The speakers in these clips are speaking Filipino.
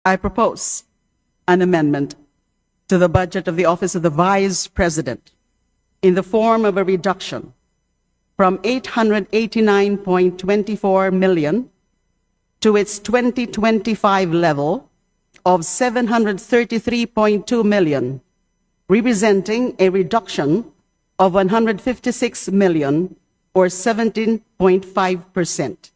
I propose an amendment to the budget of the Office of the Vice President in the form of a reduction from 889.24 million to its 2025 level of 733.2 million, representing a reduction of 156 million or 17.5%.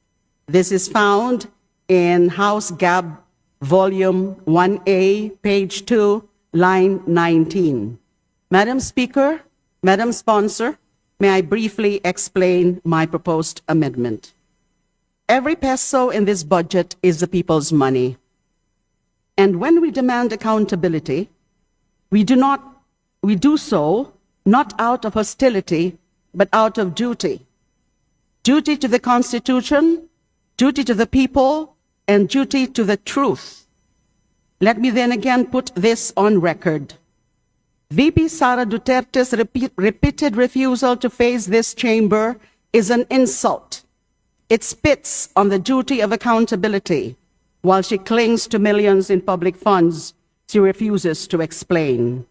This is found in House Gab Volume 1A, page 2, line 19. Madam Speaker, Madam Sponsor, may I briefly explain my proposed amendment? Every peso in this budget is the people's money. And when we demand accountability, we do so not out of hostility, but out of duty. Duty to the Constitution, duty to the people, and duty to the truth. Let me then again put this on record. VP Sara Duterte's repeated refusal to face this chamber is an insult. It spits on the duty of accountability. While she clings to millions in public funds, she refuses to explain.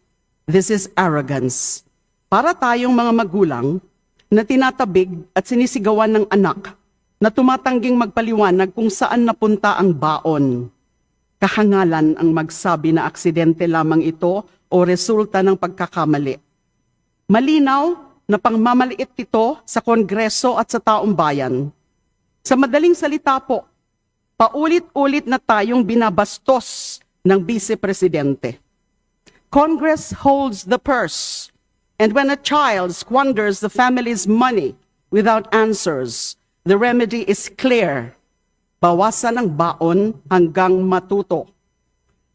This is arrogance. Para tayong mga magulang na tinatabig at sinisigawan ng anak na tumatangging magpaliwanag kung saan napunta ang baon. Kahangalan ang magsabi na aksidente lamang ito o resulta ng pagkakamali. Malinaw na pangmamaliit ito sa Kongreso at sa taong bayan. Sa madaling salita po, paulit-ulit na tayong binabastos ng Vice Presidente. Congress holds the purse, and when a child squanders the family's money without answers, the remedy is clear. Bawasan ang baon hanggang matuto.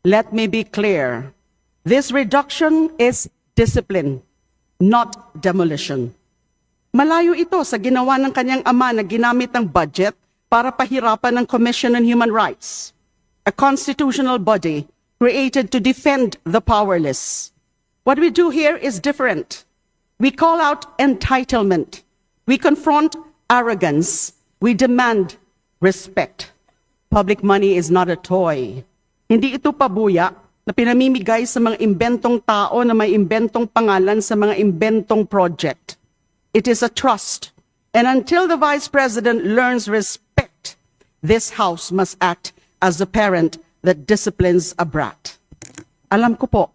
Let me be clear. This reduction is discipline, not demolition. Malayo ito sa ginawa ng kanyang ama na ginamit ang budget para pahirapan ang Commission on Human Rights, a constitutional body created to defend the powerless. What we do here is different. We call out entitlement. We confront arrogance. We demand respect. Public money is not a toy. Hindi ito pabuya na pinamimigay sa mga imbentong tao na may imbentong pangalan sa mga imbentong project. It is a trust. And until the Vice President learns respect, this House must act as the parent that disciplines a brat. Alam ko po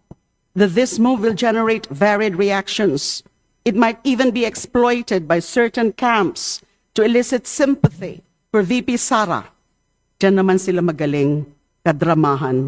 that this move will generate varied reactions. It might even be exploited by certain camps to elicit sympathy for VP Sara. Diyan naman sila magaling kadramahan.